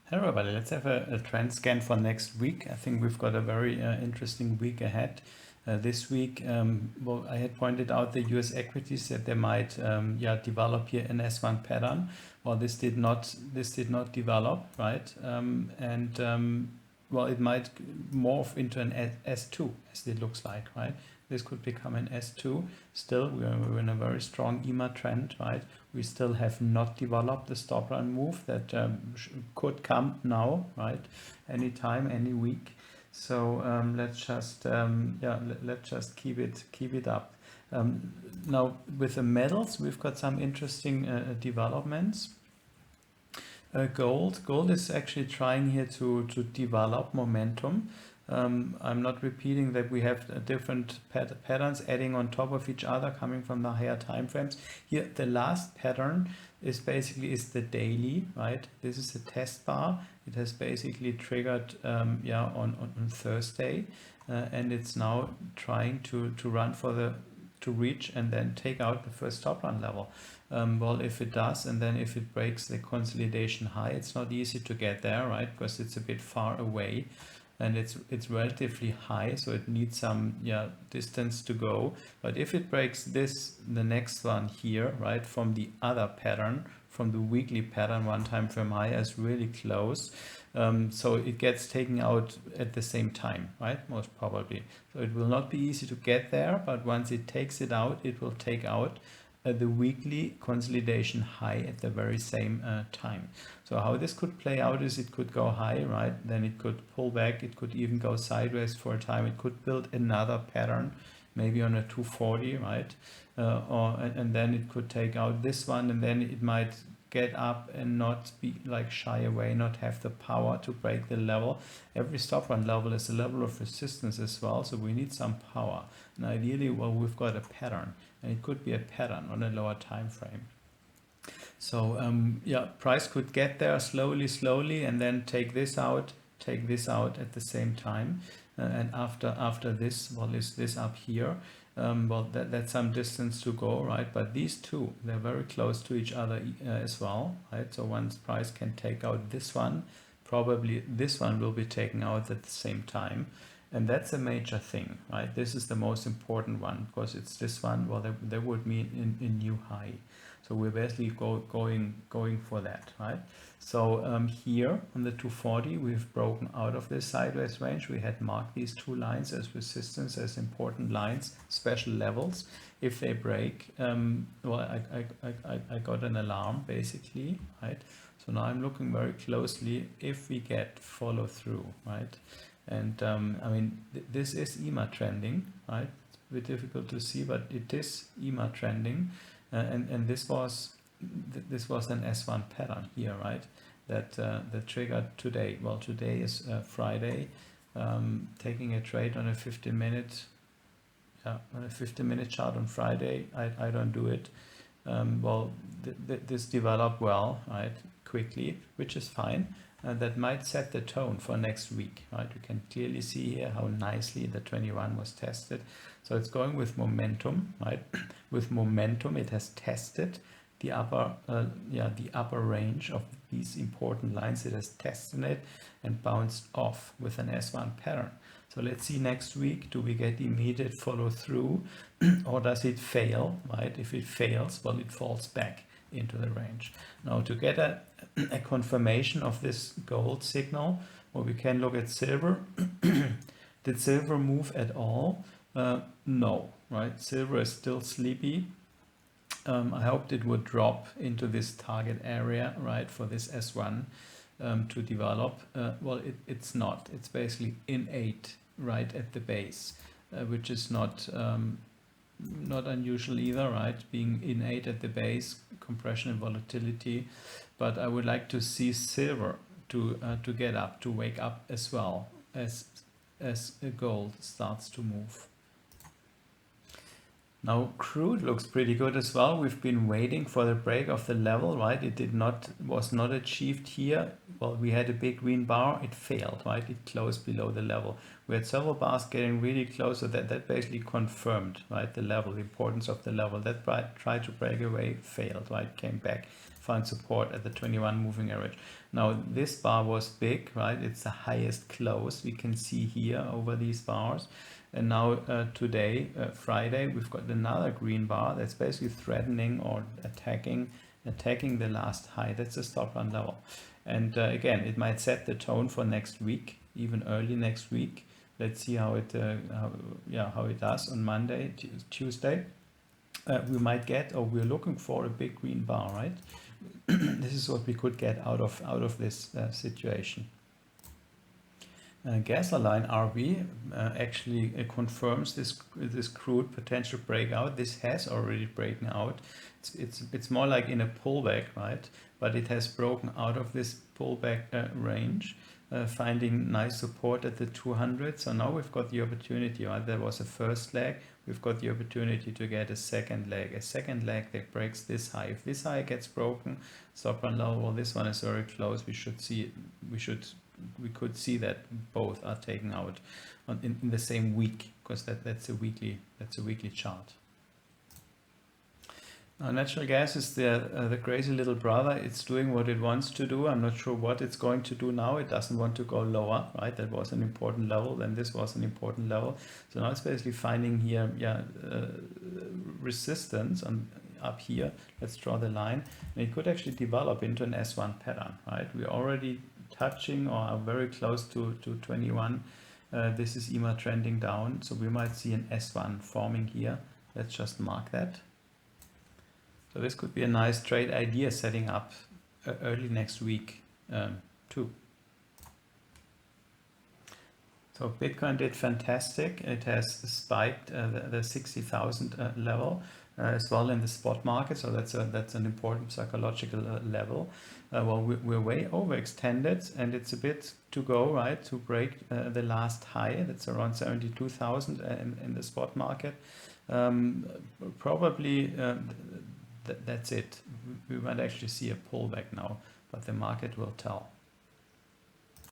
Hello everybody, let's have a trend scan for next week. I think we've got a very interesting week ahead. This week, well, I had pointed out the US equities that they might develop here an S1 pattern. Well, this did not develop, right? Well, it might morph into an S2 as it looks like, right? This could become an S2. Still, we're in a very strong EMA trend, right? We still have not developed the stop run move that could come now, right? Anytime, any week. So let's just keep it up. Now with the metals, we've got some interesting developments. Gold is actually trying here to develop momentum. I'm not repeating that we have different patterns adding on top of each other coming from the higher time frames. Here, the last pattern is basically the daily, right? This is a test bar. It has basically triggered on Thursday, and it's now trying to run to reach and then take out the first stop run level. Well, if it does, and then if it breaks the consolidation high, it's not easy to get there, right? Because it's a bit far away and it's relatively high, so it needs some distance to go. But if it breaks the next one here, right, from the other pattern, from the weekly pattern, one time frame high is really close. So it gets taken out at the same time, right? Most probably. So it will not be easy to get there, but once it takes it out, it will take out the weekly consolidation high at the very same time. So how this could play out is it could go high, right? Then it could pull back. It could even go sideways for a time. It could build another pattern, maybe on a 240, right? And then it could take out this one, and then it might get up and not be like shy away, not have the power to break the level. Every stop run level is a level of resistance as well, so we need some power. And ideally, well, we've got a pattern, and it could be a pattern on a lower time frame. So price could get there slowly, and then take this out at the same time. And after this, well, is this up here? Well, that's some distance to go, right? But these two, they're very close to each other as well, right? So once price can take out this one, probably this one will be taken out at the same time. And that's a major thing, right? This is the most important one because it's this one. Well, they would mean a new high. So we're basically going for that, right? So here on the 240, we've broken out of this sideways range. We had marked these two lines as resistance, as important lines, special levels. If they break, well, I got an alarm basically, right? So now I'm looking very closely if we get follow through, right? And I mean, this is EMA trending, right? It's a bit difficult to see, but it is EMA trending. And this was an S1 pattern here, right? That triggered today. Well, today is Friday. Taking a trade on a 15-minute, on a 15-minute chart on Friday, I don't do it. Well, this developed well, right? Quickly, which is fine. That might set the tone for next week, right? We can clearly see here how nicely the 21 was tested. So it's going with momentum, right? With momentum, it has tested the upper range of these important lines. It has tested it and bounced off with an S1 pattern. So let's see next week, do we get immediate follow through or does it fail, right? If it fails, well, it falls back into the range. Now to get a confirmation of this gold signal, well, we can look at silver. Did silver move at all? No, right? Silver is still sleepy. I hoped it would drop into this target area, right, for this S1 to develop. Well, it's not. It's basically innate right at the base, which is not unusual either, right? Being innate at the base, compression and volatility. But I would like to see silver to get up, to wake up as well as gold starts to move. Now crude looks pretty good as well. We've been waiting for the break of the level, right? It was not achieved here. Well, we had a big green bar, it failed, right? It closed below the level. We had several bars getting really close, so that basically confirmed, right, the level, the importance of the level. That tried to break away, failed, right? Came back find support at the 21 moving average. Now this bar was big, right? It's the highest close we can see here over these bars. And now today, Friday, we've got another green bar that's basically threatening or attacking the last high. That's a stop run level. And again, it might set the tone for next week, even early next week. Let's see how it does on Monday, Tuesday. We might get, or we're looking for, a big green bar, right? This is what we could get out of this situation. Gasoline RV actually confirms this crude potential breakout. This has already broken out. It's more like in a pullback, right? But it has broken out of this pullback range, finding nice support at the 200. So now we've got the opportunity, right? There was a first leg. We've got the opportunity to get a second leg. A second leg that breaks this high. If this high gets broken, stop run level. Well, this one is very close. We could see that both are taken out in the same week, because that's a weekly chart. Now, natural gas is the crazy little brother. It's doing what it wants to do. I'm not sure what it's going to do now. It doesn't want to go lower, right? That was an important level. Then this was an important level. So now it's basically finding here, resistance up here. Let's draw the line. And it could actually develop into an S1 pattern, right? We're already touching or are very close to 21. This is EMA trending down. So we might see an S1 forming here. Let's just mark that. So this could be a nice trade idea setting up early next week too. So Bitcoin did fantastic. It has spiked the 60,000 level as well in the spot market. So that's an important psychological level. Well, we're way overextended, and it's a bit to go, right, to break the last high. That's around 72,000 in the spot market. Probably that's it. We might actually see a pullback now, but the market will tell.